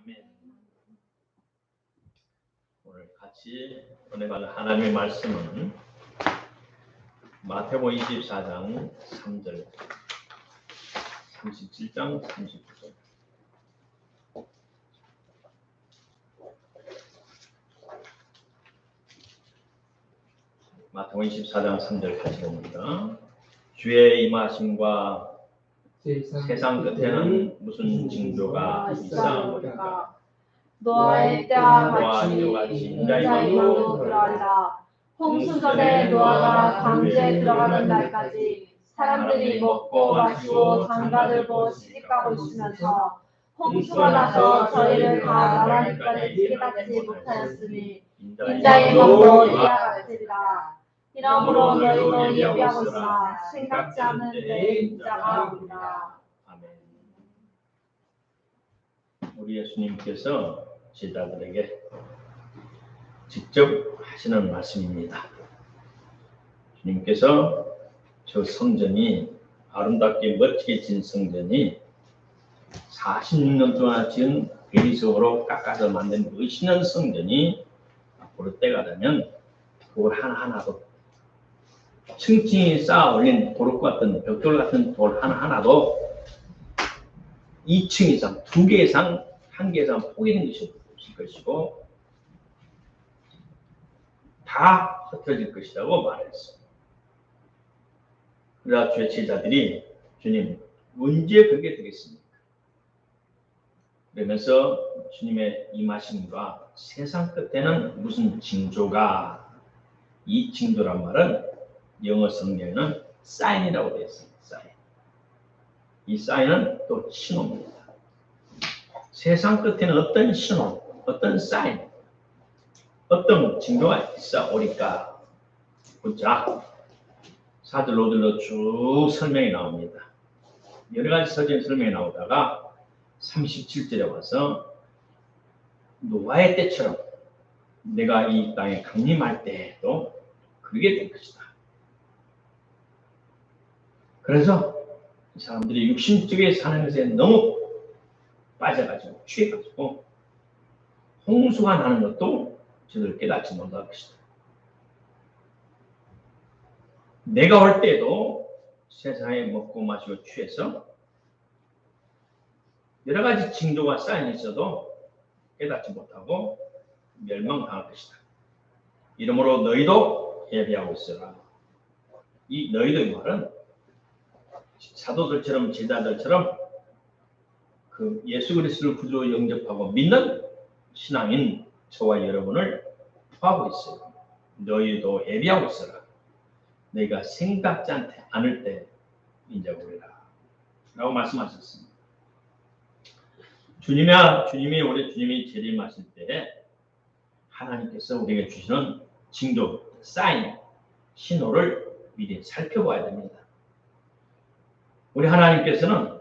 아멘. 오늘 같이 은혜가 하나님의 말씀은 마태복음 24장 3절, 37장 39절. 마태복음 24장 3절 같이 봅니다. 주의 임하심과 세상 끝에는 무슨 징조가 있사오리까? 노아의 때와 같이 인자의 임하도 그러하리라. 홍수전에 노아가 강주에 들어가는 날까지 사람들이 먹고 마시고 장가들고 시집가고 있으면서 홍수가 나서 저희를 다 나라니까지 깨닫지 못하였으니 인자의 임함도 이와 같으리라. 이러므로 너희도 예비하고 있으나 생각지 않는 때에 인자가 오리라. 아멘. 우리 예수님께서 제자들에게 직접 하시는 말씀입니다. 주님께서 저 성전이 아름답게 멋지게 진 성전이 46년 동안 지은 대리석으로 깎아서 만든 멋있는 성전이 앞으로 때가 되면 그걸 하나하나도 층층이 쌓아 올린 도록 같은 벽돌 같은 돌 하나하나도 2층 이상, 2개 이상, 1개 이상 포기된 것이 없을 것이고 다 흩어질 것이라고 말했어요. 그러자 주의 제자들이 주님 언제 그게 되겠습니까? 그러면서 주님의 임하심과 세상 끝에는 무슨 징조가, 이 징조란 말은 영어 성경에는 사인이라고 되어 있습니다. 사인. 이 사인은 또 신호입니다. 세상 끝에는 어떤 신호, 어떤 사인, 어떤 징조가 있어오리까? 보자. 사들로들로 쭉 설명이 나옵니다. 여러 가지 서전 설명이 나오다가 37절에 와서 노아의 때처럼 내가 이 땅에 강림할 때에도 그러게 될 것이다. 그래서 이 사람들이 육신적에 사는 것에 너무 빠져가지고 취해가지고 홍수가 나는 것도 저들 깨닫지 못할 것이다. 내가 올 때도 세상에 먹고 마시고 취해서 여러 가지 징조가 쌓여 있어도 깨닫지 못하고 멸망당할 것이다. 이러므로 너희도 예비하고 있어라. 이 너희도 이 말은 사도들처럼 제자들처럼 그 예수 그리스도를 구주로 영접하고 믿는 신앙인 저와 여러분을 포함하고 있어요. 너희도 예비하고 있어라. 너희가 생각지 않을 때 인자 오리라. 라고 말씀하셨습니다. 주님이 재림하실 때 하나님께서 우리에게 주시는 징조, 사인, 신호를 미리 살펴봐야 됩니다. 우리 하나님께서는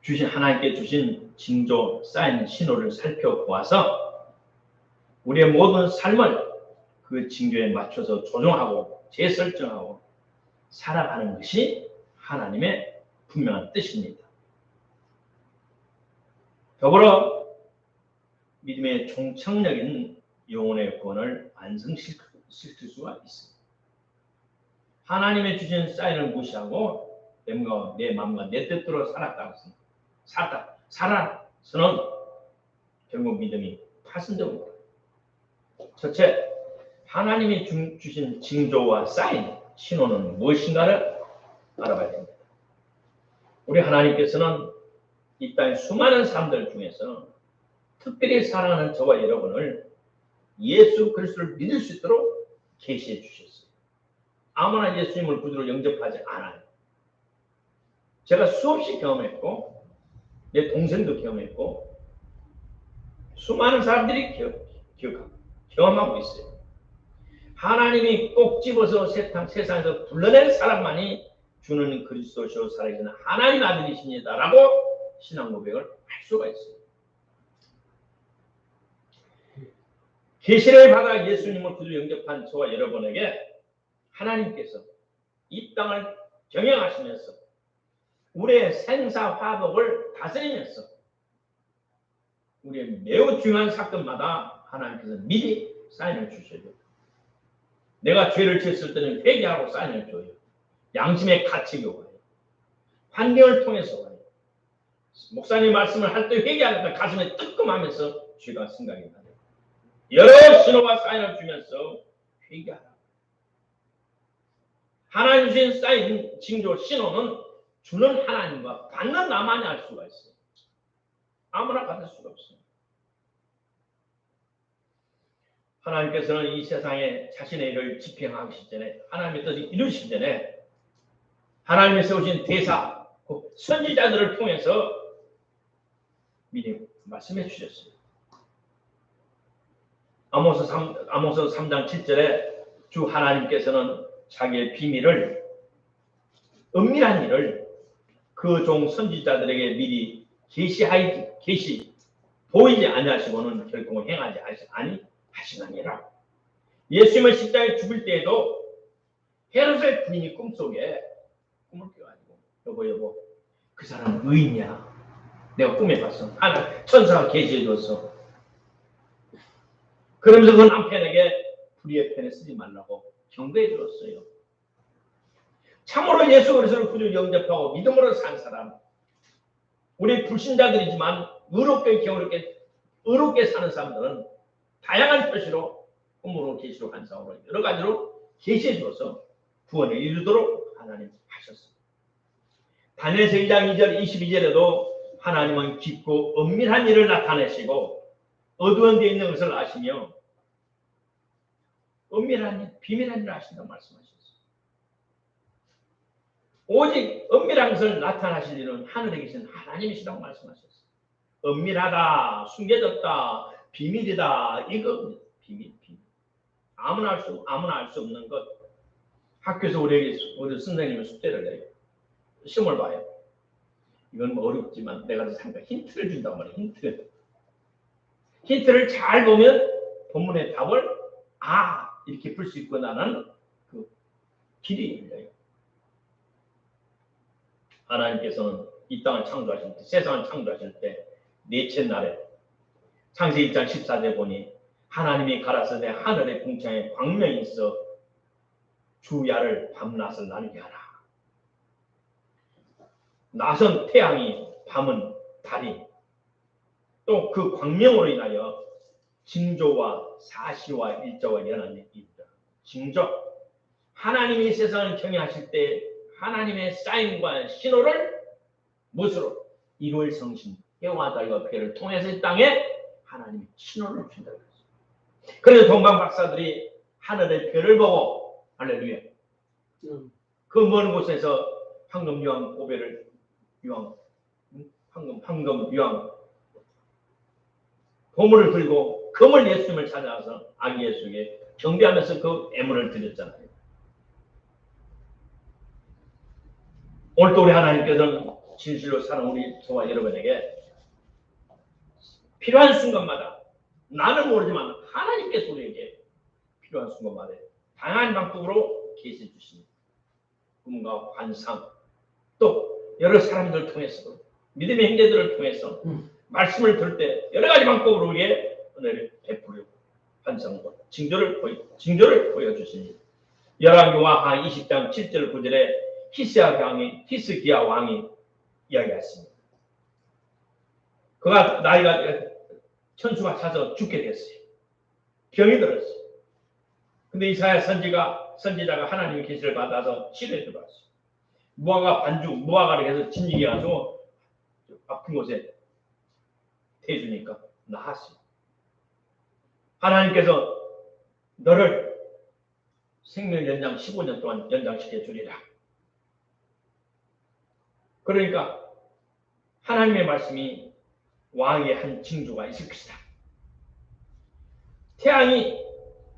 하나님께 주신 징조, 사인, 신호를 살펴보아서 우리의 모든 삶을 그 징조에 맞춰서 조정하고 재설정하고 살아가는 것이 하나님의 분명한 뜻입니다. 더불어 믿음의 총청력인 영혼의 구원을 완성시킬 수가 있습니다. 하나님의 주신 사인을 무시하고 내 마음과 내 뜻대로 살아서는 결국 믿음이 파손됩니다. 첫째, 하나님이 주신 징조와 사인, 신호는 무엇인가를 알아봐야 됩니다. 우리 하나님께서는 이 땅의 수많은 사람들 중에서 특별히 사랑하는 저와 여러분을 예수 그리스도를 믿을 수 있도록 계시해 주셨어요. 아무나 예수님을 구주로 영접하지 않아요. 제가 수없이 경험했고 내 동생도 경험했고 수많은 사람들이 경험하고 있어요. 하나님이 꼭 집어서 세상에서 불러낸 사람만이 주는 그리스도시로 살아계신 하나님 아들이십니다라고 신앙 고백을 할 수가 있어요. 계시를 받아 예수님을 구주로 영접한 저와 여러분에게 하나님께서 이 땅을 경영하시면서 우리의 생사 화복을 다스리면서 우리의 매우 중요한 사건마다 하나님께서 미리 사인을 주셔야 돼요. 내가 죄를 지었을 때는 회개하고 사인을 줘요. 양심의 가책이 와요. 환경을 통해서 와요. 목사님 말씀을 할 때 회개하니까 가슴에 뜨끔하면서 죄가 생각이 나요. 여러 신호와 사인을 주면서 회개하라. 하나님 주신 사인, 징조, 신호는 주는 하나님과 받는 나만이 알 수가 있어요. 아무나 받을 수가 없어요. 하나님께서는 이 세상에 자신의 일을 집행하기 전에, 하나님의 뜻을 이루시기 전에 하나님이 세우신 대사, 선지자들을 통해서 미리 말씀해 주셨어요. 아모스 3장 7절에 주 하나님께서는 자기의 비밀을, 은밀한 일을 그 종 선지자들에게 미리 보이지 아니하시고는 결코 행하지 아니하시느니라. 예수님을 십자가에 죽을 때에도 헤롯의 부인이 꿈속에 꿈을 꿔가지고 여보 그 사람은 의인이야. 내가 꿈에 봤어. 하나 천사가 계시해 줬어. 그러면서 그 남편에게 불의의 편에 쓰지 말라고 경고해 주었어요. 참으로 예수 그리스도를 구주 영접하고 믿음으로 산 사람, 우리 불신자들이지만 의롭게 사는 사람들은 다양한 표시로 꿈으로 계시로 환상으로 여러 가지로 계시해 주어서 구원에 이르도록 하나님 하셨습니다. 다니엘서 2장 2절 22절에도 하나님은 깊고 은밀한 일을 나타내시고 어두운 데 있는 것을 아시며 은밀한 일, 비밀한 일을 아신다고 말씀하셨어요. 오직 은밀한 것을 나타나실 일은 하늘에 계신 하나님이시라고 말씀하셨어요. 은밀하다, 숨겨졌다, 비밀이다, 이거 비밀. 아무나 알 수 없는 것. 학교에서 우리 선생님이 숙제를 해요. 시험을 봐요. 이건 뭐 어렵지만 내가 잠깐 힌트를 준단 말이에요. 힌트를 잘 보면 본문의 답을 이렇게 풀 수 있구나는 그 길이 열려요. 하나님께서는 이 땅을 창조하실 때, 세상을 창조하실 때 넷째 날에 창세기 1장 14절 보니 하나님이 가라사대 하늘의 궁창에 광명이 있어 주야를 밤낮을 나누게 하라. 낮은 태양이, 밤은 달이, 또 그 광명으로 인하여 징조와 사시와 일자와 연한이 있다. 징조, 하나님이 세상을 경영하실 때 하나님의 사인과 신호를 무엇으로? 1월 성신, 해와 달과 별을 통해서 이 땅에 하나님이 신호를 준다고 했어요. 그래서 동방 박사들이 하늘의 별을 보고 할렐루야. 그 먼 곳에서 황금 유황 고배를 황금 유황 보물을 들고 금을 예수님을 찾아와서 아기 예수에게 경배하면서 그 애물을 드렸잖아요. 오늘도 우리 하나님께서는 진실로 사는 우리 저와 여러분에게 필요한 순간마다, 나는 모르지만 하나님께서 우리에게 필요한 순간마다 다양한 방법으로 계시해 주십니다. 꿈과 환상, 또 여러 사람들을 통해서, 믿음의 형제들을 통해서 말씀을 들을 때 여러 가지 방법으로 우리의 은혜를 베풀고 환상과 징조를 보여주십니다. 열왕기하 20장 7절 9절에 히스기야 왕이 이야기했습니다. 그가 나이가 천수가 차서 죽게 됐어요. 병이 들었어요. 근데 이사야 선지자가 하나님의 계시를 받아서 치료해 들어왔어요. 무화과를 해서 진지게 가지고 아픈 곳에 대주니까 나았어요. 하나님께서 너를 생명 연장 15년 동안 연장시켜 주리라. 그러니까 하나님의 말씀이 왕의 한 징조가 있을 것이다. 태양이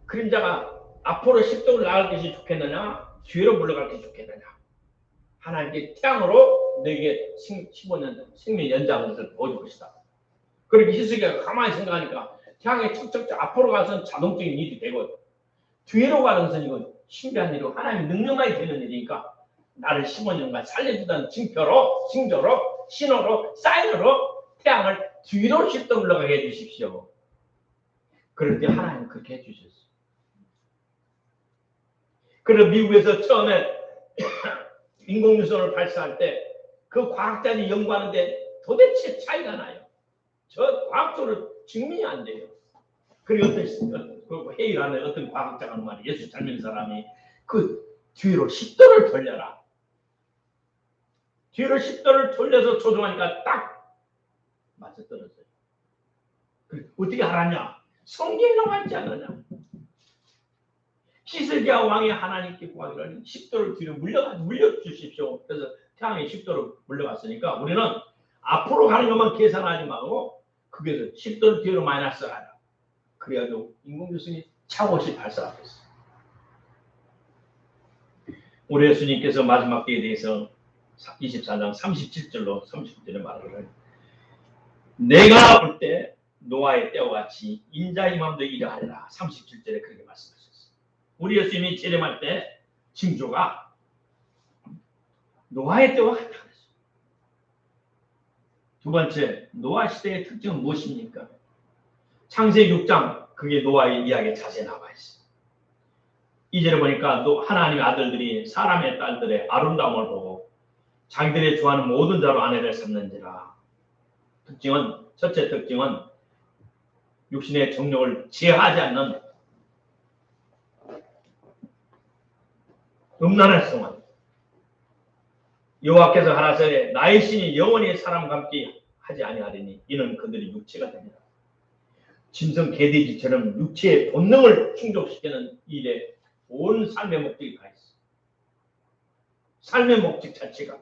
그림자가 앞으로 10도를 나갈 것이 좋겠느냐, 뒤로 물러갈 것이 좋겠느냐. 하나님께 태양으로 너에게 15년 생명 연장하는 것을 보여줄 것이다. 그렇게 히스기야가 가만히 생각하니까 태양이 척척 앞으로 가서는 자동적인 일이 되고 뒤로 가는 것은 이건 신비한 일이고 하나님의 능력만이 되는 일이니까 나를 15년간 살려주던 징조로, 신호로, 사인으로 태양을 뒤로 십도 물러가게 해주십시오. 그럴 때 하나님 그렇게 해주셨어요. 그래서 미국에서 처음에 인공위성을 발사할 때 그 과학자들이 연구하는데 도대체 차이가 나요. 저 과학적으로 증명이 안 돼요. 그리고 어떤 회의를 하는 어떤 과학자가 하는 말이 예수 잘 믿는 사람이 그 뒤로 10도를 돌려라. 뒤로 10도를 돌려서 조종하니까 딱 맞아 떨어져요. 어떻게 하라냐? 성경에 나와 있지 않느냐? 히스기야 왕이 하나님께 구하기를 10도를 뒤로 물려주십시오. 그래서 태양이 10도로 물려갔으니까 우리는 앞으로 가는 것만 계산하지 말고 그게서 10도를 뒤로 마이너스 하라. 그래가지고 인공위성이 차고시 발사했어요. 우리 예수님께서 마지막 때에 대해서 24장 37절로 30절에 말하기를 내가 볼 때 노아의 때와 같이 인자의 마음도 이러하리라. 37절에 그렇게 말씀하셨어요. 우리 예수님이 재림할 때 징조가 노아의 때와 같다. 두 번째, 노아 시대의 특징은 무엇입니까? 창세기 6장 그게 노아의 이야기에 자세히 나와 있어요. 이제는 보니까 하나님의 아들들이 사람의 딸들의 아름다움을 보고 자기들이 좋아하는 모든 자로 아내를 삼는지라. 첫째 특징은 육신의 정욕을 제하지 않는 음란한 성원. 여호와께서 하라사대 나의 신이 영원히 사람과 함께 하지 아니하리니 이는 그들이 육체가 됩니다. 짐승 개돼지처럼 육체의 본능을 충족시키는 일에 온 삶의 목적이 가 있어. 삶의 목적 자체가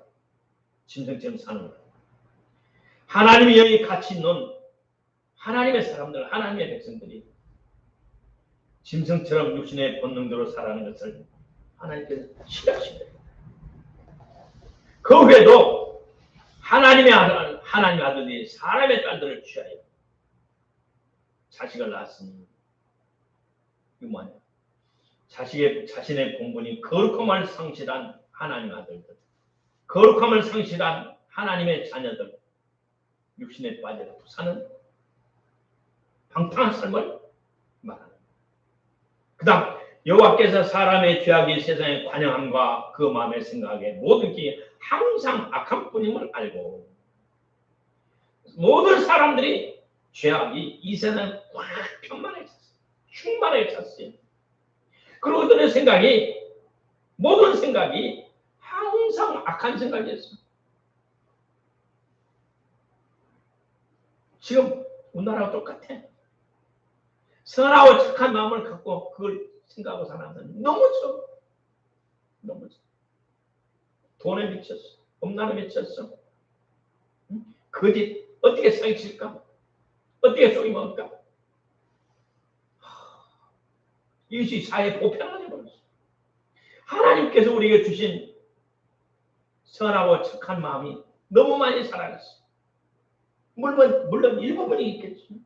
짐승처럼 사는 거예요. 하나님의 영이 같이 있는 하나님의 사람들, 하나님의 백성들이 짐승처럼 육신의 본능대로 살아가는 것을 하나님께서 싫어하신 거예요. 그 외에도 하나님의 아들들이 사람의 딸들을 취하여 자식을 낳았으니 이거 뭐냐? 자신의 본분이 거룩함을 상실한 하나님의 아들들, 거룩함을 상실한 하나님의 자녀들, 육신에 빠져 사는 방탕한 삶을 말하는. 그 다음 여호와께서 사람의 죄악이 세상의 관영함과 그 마음의 생각에 모든 게 항상 악한 뿐임을 알고 모든 사람들이 죄악이 이 세상에 꽉 편만하게 찼어요. 충만하게 찼어요. 그리고 그들의 생각이 모든 생각이 항상 악한 생각이었어요. 지금 우리나라와 똑같아. 선하고 착한 마음을 갖고 그걸 생각하고 사람은 너무 적. 너무 적. 돈에 미쳤어. 음란에 미쳤어. 거짓 어떻게 사기칠까? 어떻게 속이 먹을까? 이것이 사회 보편화돼 버렸어. 하나님께서 우리에게 주신 선하고 착한 마음이 너무 많이 사라졌어. 물론 일부분이 있겠지.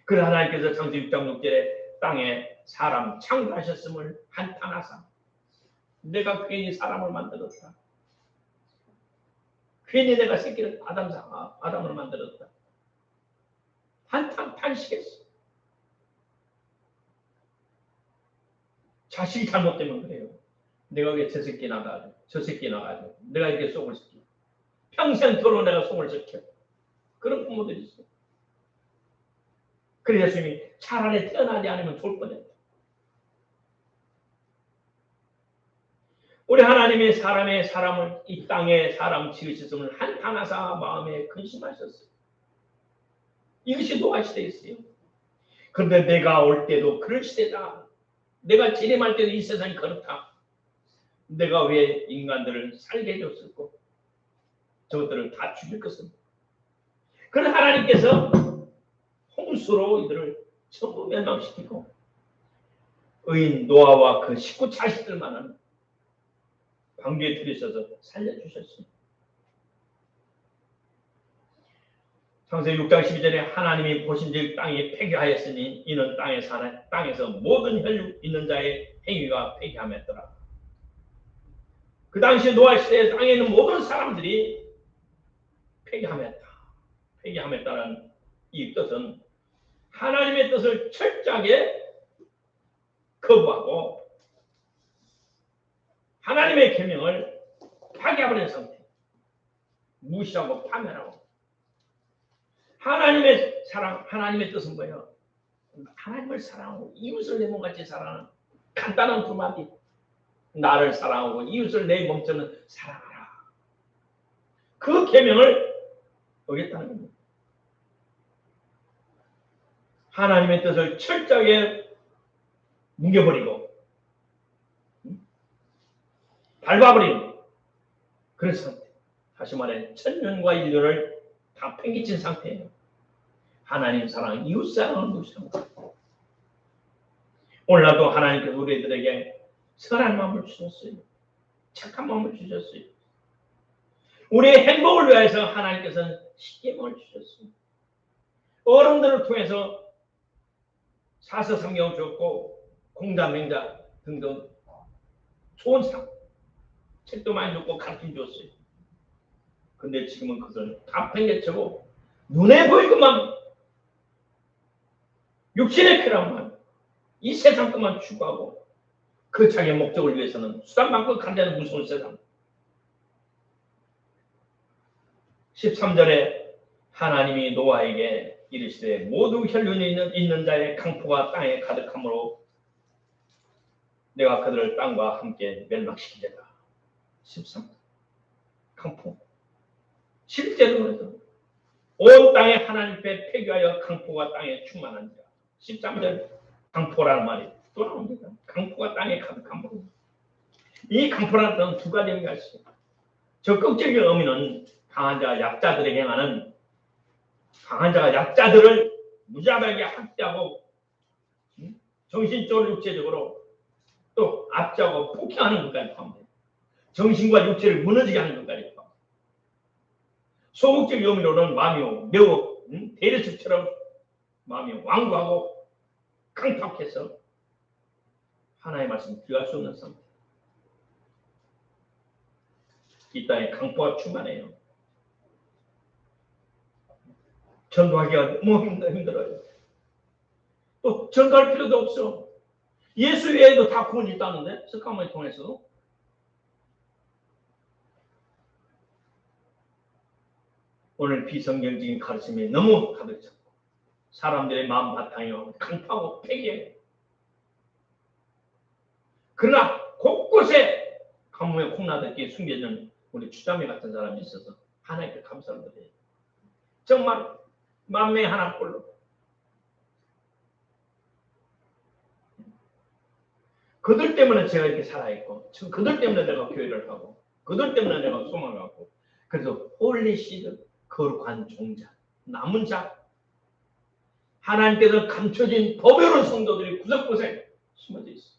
그러나 하나님께서 창세기 6장 6절에 땅에 사람 창조하셨음을 한탄하사 내가 괜히 사람을 만들었다. 괜히 내가 새끼를 아담을 만들었다. 탄식했어. 자식이 잘못되면 그래요. 내가 왜 저 새끼 나가지고 내가 이렇게 속을 시켜. 평생토록 내가 속을 시켜. 그런 부모들이 있어. 그래서 예수님이 차라리 태어나지 않으면 좋을 뻔했다. 우리 하나님이 사람을 이 땅에 사람 지으셨음을 한탄하사 마음에 근심하셨어요. 이것이 노아 시대였어요. 그런데 내가 올 때도 그럴 시대다. 내가 재림할 때도 이 세상이 그렇다. 내가 왜 인간들을 살게 해줬을까? 저것들을 다 죽일 것은. 그런 하나님께서 홍수로 이들을 전부 멸망시키고 의인 노아와 그 19 자식들만은 방주에 들이셔서 살려주셨습니다. 창세기 6장 12절에 하나님이 보신즉 땅이 폐기하였으니 이는 땅에서 모든 혈육 있는 자의 행위가 폐기함했더라. 그 당시 노아 시대에 땅에 있는 모든 사람들이 폐기함했다. 폐기함에 따른 이 뜻은 하나님의 뜻을 철저하게 거부하고 하나님의 계명을 파괴해버린 상태, 무시하고 파멸하고. 하나님의 사랑, 하나님의 뜻은 뭐예요? 하나님을 사랑하고 이웃을 내 몸같이 사랑하는 간단한 두 마디. 나를 사랑하고 이웃을 내 몸처럼 사랑하라. 그 계명을 어겼다는 겁니다. 하나님의 뜻을 철저하게 뭉개버리고 밟아버린 그런 상태. 다시 말해 천년과 인류를 다 팽개친 상태예요. 하나님 사랑, 이웃 사랑을 무시하는 거예요. 오늘날도 하나님께서 우리들에게 선한 마음을 주셨어요. 착한 마음을 주셨어요. 우리의 행복을 위해서 하나님께서는 십계명을 주셨어요. 어른들을 통해서 사서성경을 주었고 공자, 맹자 등등 좋은 책도 많이 줬고 가르침 줬어요. 근데 지금은 그것을 다 팽개치고 눈에 보이고만 육신의 쾌락만 이 세상 것만 추구하고 그 자기의 목적을 위해서는 수단만큼 간다는 무서운 세상. 13절에 하나님이 노아에게 이르시되 모두 혈륜이 있는 자의 강포가 땅에 가득하므로 내가 그들을 땅과 함께 멸망시키리라. 13. 강포. 실제로 온 땅에 하나님께 폐교하여 강포가 땅에 충만한지라. 13절 강포라는 말이 또 나옵니다. 강포가 땅에 가득하므로. 이 강포라는 뜻은 두 가지 의미가 있어요. 적극적인 의미는 강한 자가 약자들에게 행하는, 강한 자가 약자들을 무자비하게 학대하고 정신적으로 육체적으로 또 압제하고 폭행하는 것까지 포함돼요. 정신과 육체를 무너지게 하는 것까지 포함돼요. 소극적 의미로는 마음이 매우 대리석처럼 마음이 완고하고 강팍해서 하나의 말씀 귀할 수 없는 상태. 이 땅에 강포가 충만해요. 전도하기가 너무 힘들어요. 또 전도할 필요도 없어. 예수 외에도 다 구원이 있다는데 석가모니 통해서도. 오늘 비성경적인 가르침이 너무 가득 찼고 사람들의 마음 바탕이 강파하고 폐기해요. 그러나 곳곳에 가뭄에 콩나듯이 숨겨진 우리 추자매 같은 사람이 있어서 하나님께 감사를 드려요. 정말 만매 하나꼴로. 그들 때문에 제가 이렇게 살아있고, 그들 때문에 내가 교회를 하고, 그들 때문에 내가 소망을 갖고, 그래서 홀리시드, 거룩한 종자, 남은 자, 하나님께서 감춰진 법요로운 성도들이 구석구석에 숨어져 있어요.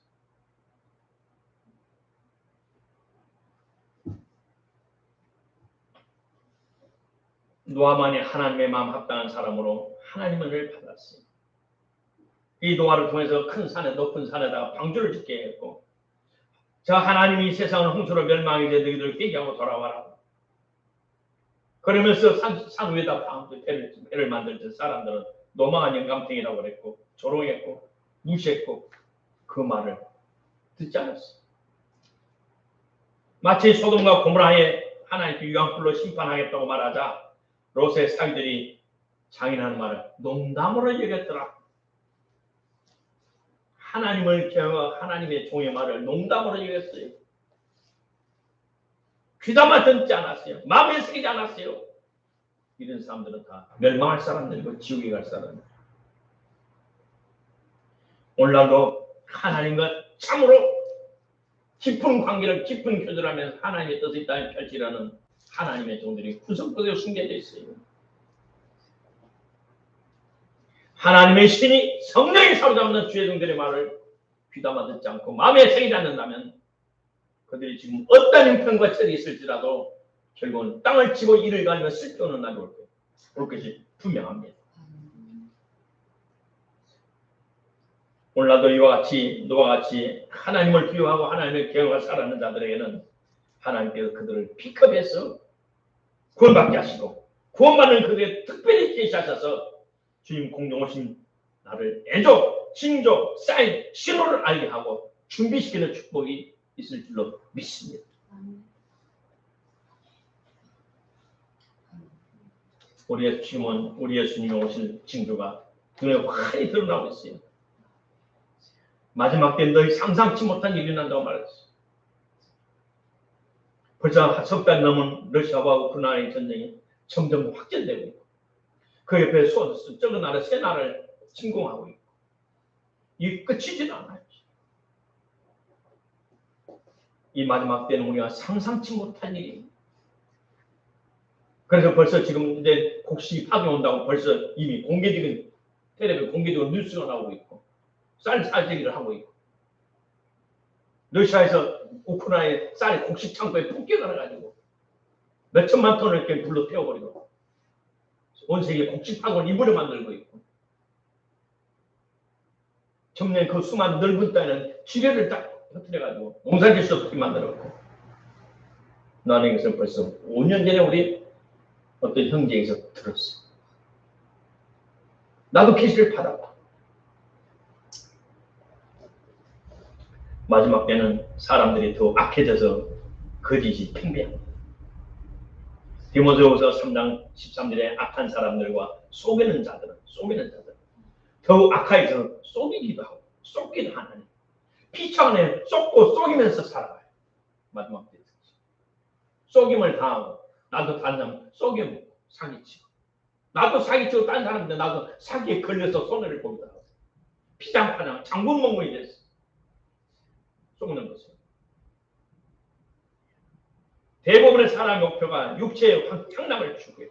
노아만이 하나님의 마음 합당한 사람으로 하나님을 받았어요. 이 노아를 통해서 큰 산에, 높은 산에다가 방주를 짓게 했고, 저 하나님이 세상을 홍수로 멸망하게 되 너희들 회개하고 돌아와라. 그러면서 산 위에다 방주 배를 만들 때 사람들은 노망한 영감탱이라고 그랬고, 조롱했고, 무시했고, 그 말을 듣지 않았어요. 마치 소돔과 고모라에 하나님께 유황불로 심판하겠다고 말하자 롯의 사위들이 장인하는 말을 농담으로 여겼더라. 하나님을 경외하고 하나님의 종의 말을 농담으로 여겼어요. 귀담아 듣지 않았어요. 마음에 새기지 않았어요. 이런 사람들은 다 멸망할 사람들이고 지옥에 갈 사람들. 오늘날도 하나님과 참으로 깊은 관계를 깊은 교제하면서 하나님의 뜻이 땅에 펼치려는 하나님의 종들이 구석구석에 숨겨져 있어요. 하나님의 신이 성령이 사로잡는 주의 종들의 말을 귀담아 듣지 않고 마음에 새기지 않는다면 그들이 지금 어떤 형편과 처리 있을지라도 결국은 땅을 치고 이를 갈며 쓸데없는 날이 올 거예요. 올 것이 분명합니다. 오늘날도 이와 같이 노아와 같이 하나님을 두려워하고 하나님의 계획을 살아가는 자들에게는 하나님께서 그들을 픽업해서 구원받게 하시고 구원받는 그들에 특별히 계시하셔서 주님 공중 오신 나를 애조, 징조, 사인, 신호를 알게 하고 준비시키는 축복이 있을 줄로 믿습니다. 우리의 주님은 우리 예수님이 오실 징조가 눈에 환히 드러나고 있어요. 마지막 때 너희 상상치 못한 일이 난다고 말했어요. 벌써 석 달 넘은 러시아와 우크라이나의 전쟁이 점점 확전되고 있고 그 옆에 적은 나라 세 나라를 침공하고 있고 이 끝이지도 않아요. 이 마지막 때는 우리가 상상치 못한 일입니다. 그래서 벌써 지금 이제 곡식이 파괴온다고 벌써 이미 공개적인 텔레비전 공개적인 뉴스가 나오고 있고 쌀 사재기를 하고 있고 러시아에서 우크라이나의 쌀이 곡식 창고에 폭격을 해가지고 몇 천만 톤을 이렇게 불로 태워버리고 온 세계 곡식 파괴를 이불에 만들고 있고 정말 그 수많은 넓은 땅에는 지뢰를 딱 터뜨려가지고 농사질 수 없게 만들었고 나는 이것을 벌써 5년 전에 우리 어떤 형제에서 들었어. 나도 계시를 받아봐. 마지막 때는 사람들이 더 악해져서 거짓이 팽배합니다. 디모데후서 3장 13절에 악한 사람들과 속이는 자들은 더욱 악하여서 속이기도 하고 속기도 하나니 피차 안에 속고 속이면서 살아가요. 마지막 때 속임을 당하고 나도 다른 사람 속이고 사기치고 나도 사기치고 다른 사람인데 나도 사기에 걸려서 손해를 보기도 하고 피장파장 장군몽문이 됐어. 속는 것은 대부분의 사람의 목표가 육체의 향락을 추구해요.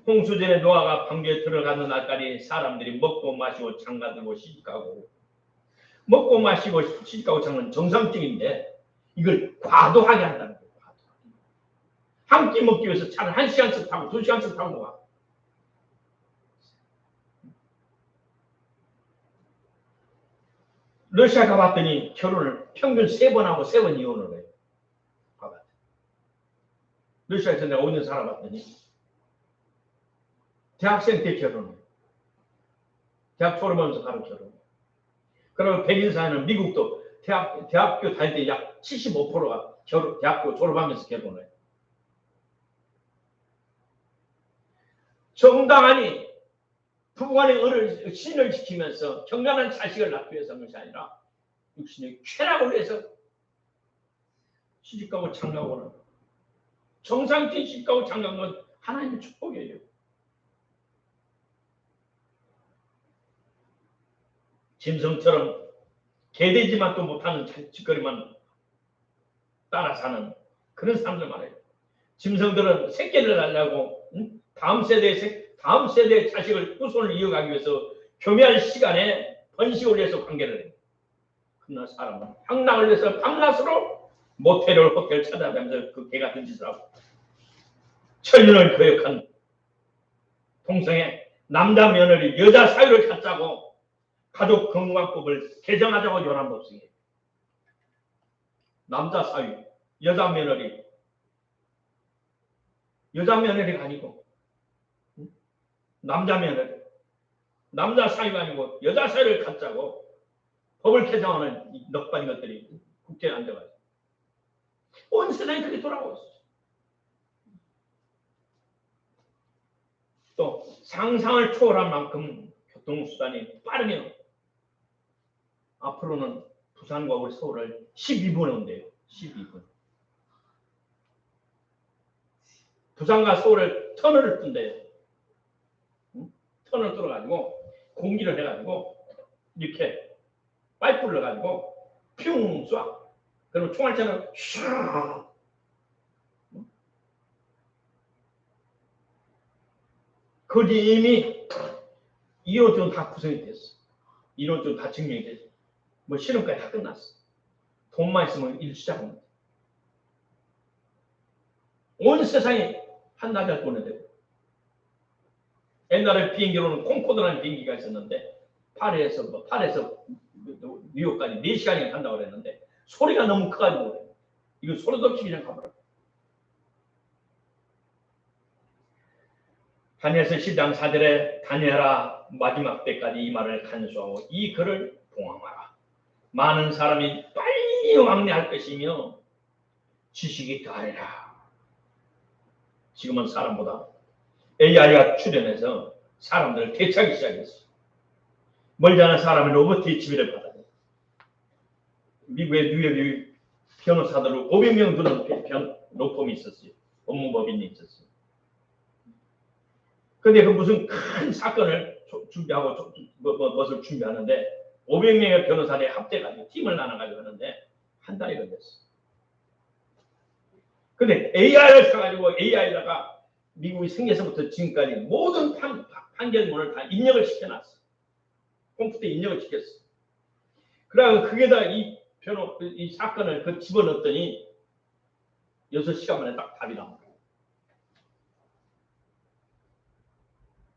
홍수전에 노아가 방주에 들어가는 날까지 사람들이 먹고 마시고 장가들고 시집가고 먹고 마시고 시집가고 장가는 정상적인데 이걸 과도하게 한다는 거예요. 한 끼 먹기 위해서 차를 1시간씩 타고 2시간씩 타고 가. 러시아 가봤더니 결혼을 평균 3번 하고 3번 이혼을 해요. 가봤더니. 러시아에서 내가 5년 살아봤더니 대학생 때 결혼해요. 대학 졸업하면서 바로 결혼해요. 그리고 백인 사회는 미국도 대학교 다닐 때 약 75%가 대학교 졸업하면서 결혼해요. 정당하니 부부간의 을을 신을 지키면서 경건한 자식을 낳기 위해서 하는 것이 아니라 육신의 쾌락을 위해서 시집가고 장가고는 정상적인 시집가고 장가는 하나님의 축복이에요. 짐승처럼 개되지만 또 못하는 짓거리만 따라 사는 그런 사람들 말이에요. 짐승들은 새끼를 낳으려고 다음 세대의 자식을 후손을 이어가기 위해서 교미할 시간에 번식을 위해서 관계를 해요. 그러나 사람은 향락을 위해서 밤낮으로 모텔을 호텔 찾아다니면서 그 개 같은 짓을 하고 천년을 거역한 통성에 남자 며느리 여자 사유를 갖자고 가족 건강법을 개정하자고 요한 법석이에요. 남자 사유, 여자 며느리가 아니고 남자 며느리, 남자 사유가 아니고 여자 사유를 갖자고 법을 개정하는 이 넉발인 것들이 국제에 앉아가지고 온 세상이 그렇게 돌아가고 있어요. 또 상상을 초월할 만큼 교통수단이 빠르면 앞으로는 부산과 우리 서울을 12분에 온대요. 12분. 부산과 서울을 터널을 뜬대요. 터널을 뚫어가지고 공기를 해가지고 이렇게 파이프를 넣어가지고 퓨 쏴. 그리고 총알처럼 슉. 그게 이미 이론적으로 다 구성이 됐어. 이론적으로 다 증명이 됐어. 뭐 실험까지 다 끝났어. 돈만 있으면 일 시작합니다. 온 세상이 한나절 보내되고 옛날에 비행기로는 콩코드라는 비행기가 있었는데 파리에서 뉴욕까지 4시간이나 간다고 그랬는데 소리가 너무 커가지고 그래. 이거 소리도 없이 그냥 가버려. 다니엘서 10장 4절에 다니엘아 마지막 때까지 이 말을 간수하고 이 글을 봉함하라. 많은 사람이 빨리 왕래할 것이며 지식이 더하리라. 지금은 사람보다 AI가 출현해서 사람들을 대체하기 시작했어. 멀지 않은 사람이 로봇의 지배를 받아요. 미국의 뉴욕 변호사들로 500명 되는 로펌이 있었어요. 법무법인이 있었어요. 근데 그 무슨 큰 사건을 준비하고 무엇을 준비하는데 500명의 변호사들이 합쳐가지고 팀을 나눠가지고 하는데 한 달이 걸렸어. 근데 AI를 써가지고 AI다가 미국이 생겨서부터 지금까지 모든 판결문을 다 입력을 시켜놨어. 컴퓨터에 입력을 시켰어. 그래서 그게다 이 사건을 그 집어넣었더니 6시간 만에 딱 답이 나온 거야.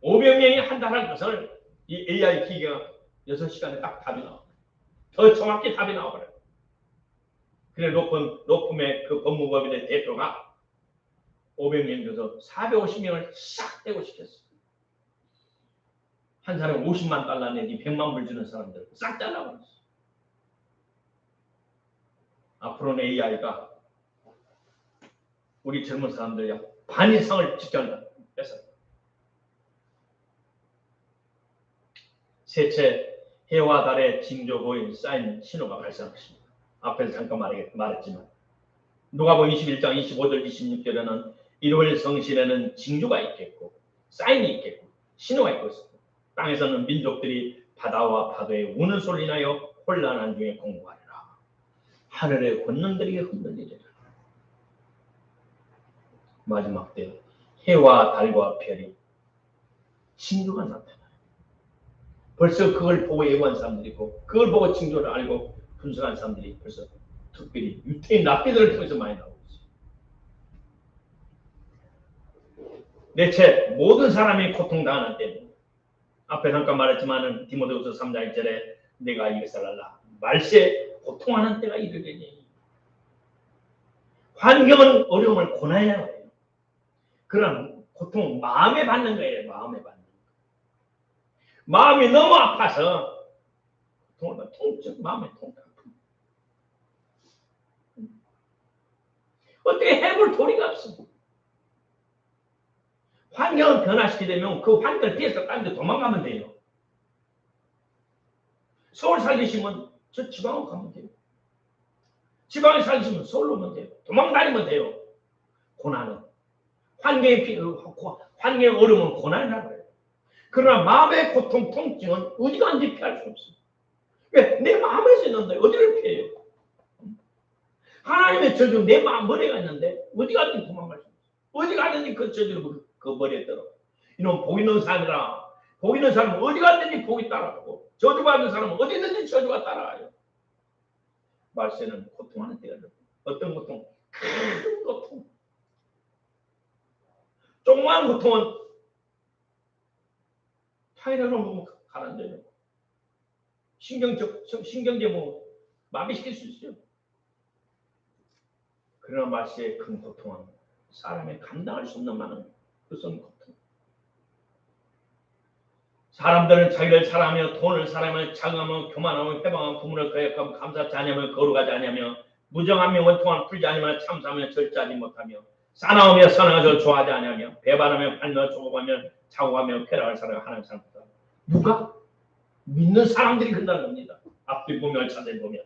500명이 한다는 것을 이 AI 기계가 6시간에 딱 답이 나와. 더 정확히 답이 나와버려요. 그래 로펌의 그 법무법인의 대표가 500명 중에서 450명을 싹 떼고 시켰어. 한 사람에 50만 달러 내지 100만 불 주는 사람들 싹 잘라버렸어. 앞으로는 AI가 우리 젊은 사람들이 반 이상을 지켜낸다. 뺏어요. 셋째, 해와 달의 징조보인 사인 신호가 발생할 것입니다. 앞에서 잠깐 말했지만 누가복음 21장 25절 26절에는 1월 성실에는 징조가 있겠고 사인이 있겠고 신호가 있겠고 땅에서는 민족들이 바다와 파도에 우는 소리 나여 혼란한 중에 공고하리라. 하늘의 권능들이 흔들리리라. 마지막 때 해와 달과 별이 징조가 나타나요. 벌써 그걸 보고 예고한 사람들이 있고 그걸 보고 징조를 알고 분석한 사람들이 벌써 특별히 유태인 랍비들을 통해서 많이 나오고 있어요. 넷째, 모든 사람이 고통당하는 때입니다. 앞에 잠깐 말했지만 디모데후서 3장 1절에 내가 이것을 알라. 말세에 고통하는 때가 이르리니. 환경은 어려움을 고난이라고 해요. 그런 고통은 마음에 받는 거예요. 마음에 받는 거. 마음이 너무 아파서 통증, 마음의 통증. 어떻게 해볼 도리가 없어. 환경을 변화시키게 되면 그 환경을 피해서 다른 데 도망가면 돼요. 서울 살기시면 저 지방으로 가면 돼요. 지방에 살기시면 서울로 오면 돼요. 도망다니면 돼요. 고난은. 환경의 어려움은 고난이라고 해요. 그러나 마음의 고통, 통증은 어디가 간지 피할 수 없어요. 왜? 내 마음에서 있는데 어디를 피해요? 하나님의 저주 내 마음 머리가 있는데 어디 가든지 도망갈 수 없어요. 어디 가든지 그 저주를 그 머리에 들어. 이놈 복 있는 사람이라. 복 있는 사람은 어디 가든지 복이 따라가고 저주받는 사람은 어디든지 저주가 따라가요. 말세는 고통하는 때가 있어요. 어떤 고통? 큰 고통. 조그마한 고통은 타이레놀 먹으면 가라앉아요. 신경제 뭐 마비시킬 수 있어요. 그러나 말세의 큰 고통은 사람이 감당할 수 없는 많은 무슨 고통. 사람들은 자기를 사랑하며 돈을 사랑하며 자긍하며 교만하며 회방하며 부문을 거역하며 감사치 아니하며 거룩하지 아니하며 무정하며 원통함을 풀지 아니하며 참사하며 절제하지 못하며 싸나우며 선행하여 좋아하지 아니하며 배반하며 팔며 조급하며 자고하며 쾌락을 사랑하며 하나님 사랑합니다. 누가? 믿는 사람들이 그런다는 겁니다. 앞뒤 보면 자세히 보면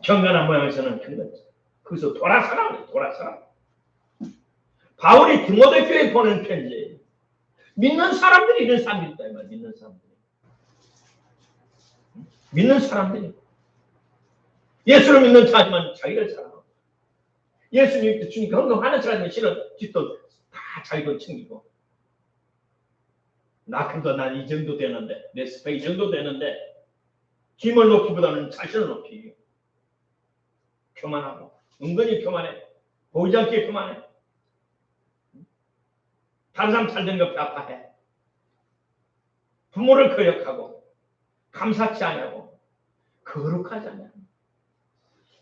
경건한 모양에서는 경건이죠. 거기서 돌아서라. 바울이 디모데 교회에 보낸 편지예요. 믿는 사람들이 이런 사람이 있다. 믿는 사람들이. 믿는 사람들이. 예수를 믿는 자지만 자기를 사랑하고 예수님 주님 건강하는 사람이 싫어 뒷도 다 자기 돈 챙기고 나 그래도 난 이 정도 되는데 내 스펙 이 정도 되는데 힘을 높이보다는 자신을 높이 교만하고 은근히 교만해 보이지 않게 교만해 다른 사람 잘 되는 거 아파해 부모를 거역하고 감사치 않냐고 거룩하지 않냐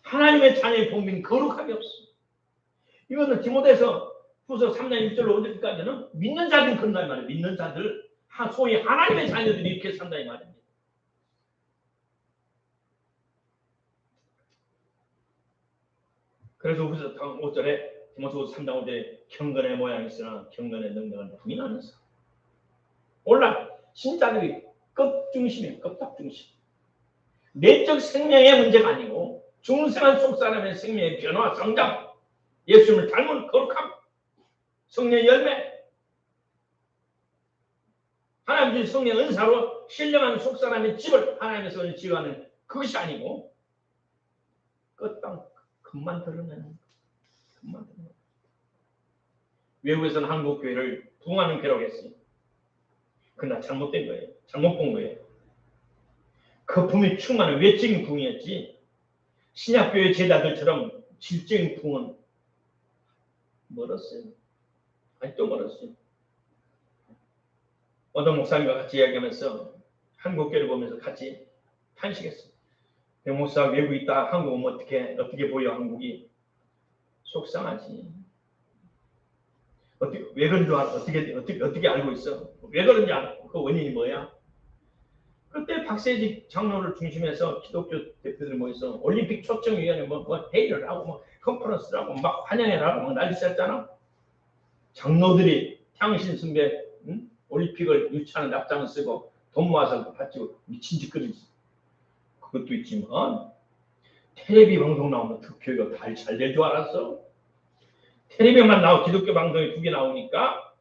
하나님의 자녀의 본민은 거룩함이 없어. 이거는 디모데에서 후서 3장 1절로 5절까지는 믿는 자들이 그런다 이 말이에요. 믿는 자들, 소위 하나님의 자녀들이 이렇게 산다 이 말입니다. 그래서 후서 5절에 디모데후서 3장 5절에 경건의 모양이 있으나 경건의 능력은 부인하는 사. 올라 신자들이 껍 중심이에요. 껍닥 중심. 내적 생명의 문제가 아니고 중생한 속 사람의 생명의 변화, 성장, 예수님을 닮은 거룩함, 성령의 열매, 하나님 주신 성령의 은사로 신령한 속 사람의 집을 하나님에서 지어가는 그것이 아니고 껍딱 겉만 드러내는 겉만 드러내는. 외국에서는 한국 교회를 부흥하는 교회라고 했어요. 그러나 잘못된 거예요. 잘못 본 거예요. 거품이 충만한 외적인 부흥이었지 신약교회 제자들처럼 질적인 부흥은 멀었어요. 아직도 멀었어요. 어떤 목사님과 같이 이야기하면서 한국교회를 보면서 같이 탄식했어요. 목사 외국 있다 한국 오면 어떻게 보여 한국이 속상하지. 왜 그런 줄 알아? 어떻게 알고 있어? 왜 그런지 알아? 그 원인이 뭐야? 그때 박세직 장로를 중심해서 기독교 대표들 모여서 올림픽 초청위원회 뭐 회의를 하고 뭐 컨퍼런스를 하고 막 환영회를 하고 막 난리 쳤잖아. 장로들이 태양신 숭배 올림픽을 유치하는 앞장을 쓰고 돈 모아서 받지고 미친 짓거리지. 그것도 있지만 텔레비 방송 나오면 그 교회가 잘 될 줄 알았어. 텔레비만 나오고 기독교 방송이 2개 나오니까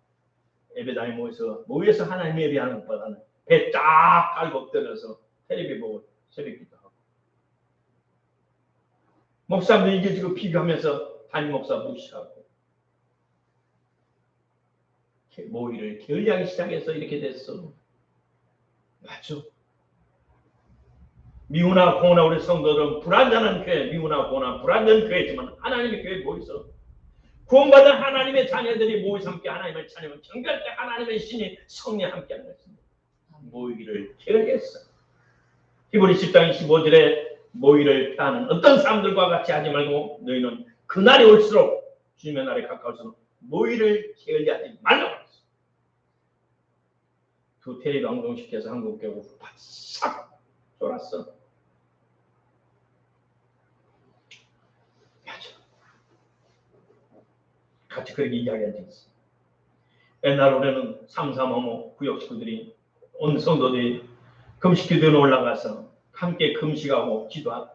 예배당에 모여서 하나님 예배하는 것보다는 배 쫙 깔고 엎드려서 텔레비 보고 새벽기도 하고. 목사님들 이게 지금 비교하면서 담임 목사 무시하고 모의를 게을리하기 시작해서 이렇게 됐어. 맞죠? 미우나 고나 우리 성도들은 불완전한 교회, 미우나 고나 불완전한 교회지만 하나님의 교회에 모여서 구원받은 하나님의 자녀들이 모여서 함께 하나님을 찬양하면 정결할 때 하나님의 신이 성령 함께하는 것입니다. 모이기를 게을리했어. 히브리 10장 25절에 모이를 피하는 어떤 사람들과 같이 하지 말고 너희는 그날이 올수록 주님의 날에 가까울수록 모이를 게을리하지 말라고 했어. 두 텔레비 방송시켜서 한국 교회 바싹 쫄았어. 맞아. 같이 그렇게 이야기한 적이 있어. 옛날 우리는 335 구역 식구들이 온 성도들이 금식기도에 올라가서 함께 금식하고 기도하고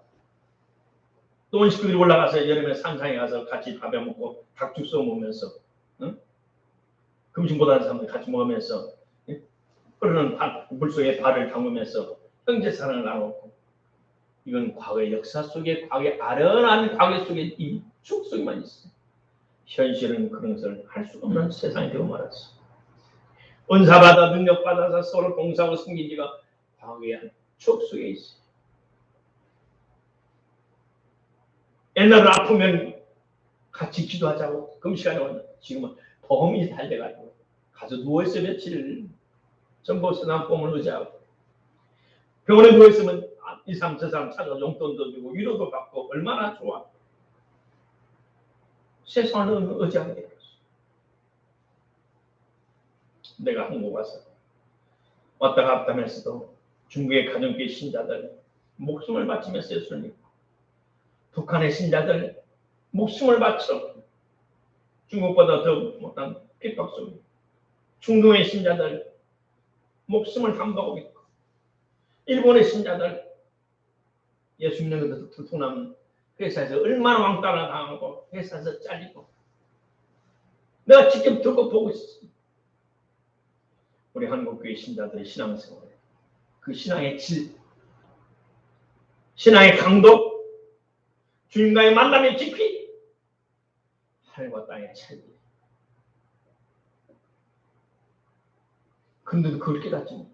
또 온 식구들이 올라가서 여름에 산상에 가서 같이 밥에 먹고 닭죽 먹으면서 금식 못하는 사람들 같이 먹으면서 흐르는 물속에 발을 담으면서 형제 사랑을 나누고 이건 과거의 역사 속에 과거의 아련한 과거 속에 이 추억 속에만 있어요. 현실은 그런 것을 할 수가 없는 세상이 되고 말았어. 은사받아 능력받아서 서로 봉사하고 섬긴 지가 과거의 추억 속에 있어요. 옛날에 아프면 같이 기도하자고 금식하자고 지금은 보험이 달려가지고 가서 누워있어 며칠 정보수당 보험을 의지하고 병원에 누워있으면 이 사람 저 사람 찾아 용돈도 주고 위로도 받고 얼마나 좋아. 세상을 의지하게 되었어. 내가 한국 와서 왔다 갔다 하면서도 중국의 가정교회 신자들 목숨을 바치면서 예수를 믿고 북한의 신자들 목숨을 바쳐 중국보다 더 못한 핍박 속에 중동의 신자들 목숨을 담보하고 있고 일본의 신자들 예수 믿는 것에서 들통나면 회사에서 얼마나 왕따를 당하고 회사에서 잘리고 내가 직접 듣고 보고 있었어. 우리 한국교회 신자들의 신앙생활 그 신앙의 질 신앙의 강도 주님과의 만남의 깊이 하늘과 땅의 차이. 근데도 그걸 깨닫지 못해.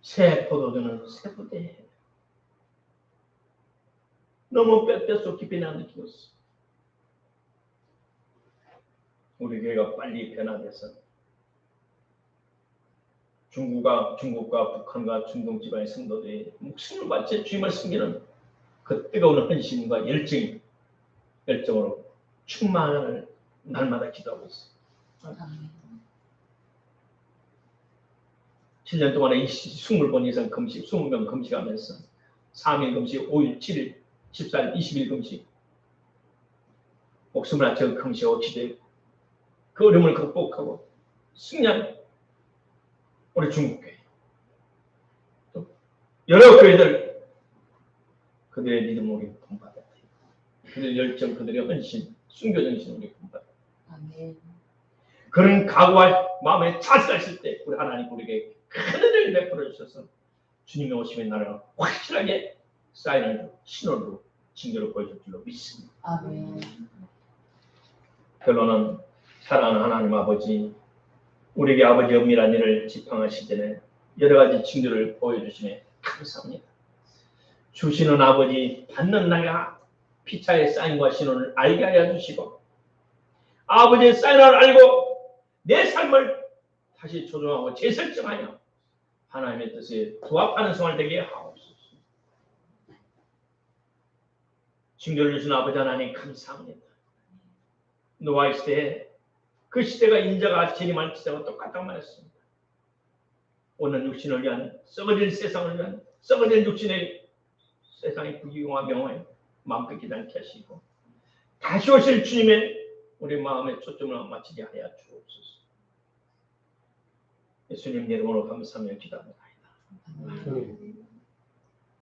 새 포도주는 새 부대에 너무 뼛속 깊이 나 느끼었어. 우리 교회가 빨리 변화돼서 중국과 북한과 중동 지방의 성도들이 목숨을 바쳐 주님을 섬기는 그 뜨거운 헌신과 열정으로 충만을 날마다 기도하고 있어요. 7년 동안에 20번 이상 금식, 20명 금식하면서 3일 금식, 5일, 7일, 14일, 20일 금식, 목숨을 바쳐 금식하고 기도해 그 어려움을 극복하고 승리한 우리 중국교회, 또 여러 교회들 그들의 믿음 우리 본받아야 돼요. 그들의 열정, 그들의 헌신, 순교 정신 우리 본받아야 돼요. 그런 각오와 마음에 차스하실 때 우리 하나님 우리에게 큰 은혜를 베풀어 주셔서 주님의 오심의 날을 확실하게 사인을 신호로 징조로 보여줄 줄로 믿습니다. 아멘. 결론은 사랑하는 하나님 아버지, 우리에게 아버지 엄밀한 일을 지팡하시기 전에 여러 가지 징조를 보여주시네 감사합니다. 주시는 아버지, 받는 나가 피차의 사인과 신호를 알게 하여 주시고 아버지의 사인을 알고 내 삶을 다시 조정하고 재설정하여 하나님의 뜻에 부합하는 생활 되게 하옵소서. 징조를 주신 아버지 하나님 감사합니다. 노아의 시대에 그 시대가 인자가 재림할 시대와 똑같다고 말했습니다. 오늘 육신을 위한 썩어질 세상을 위한 썩어질 육신의 세상의 부귀영화 명화에 마음 뺏기지 않게 하시고 다시 오실 주님의 우리 마음의 초점을 맞추게 하여 주옵소서. 예수님 이름으로 감사하며 기도합니다.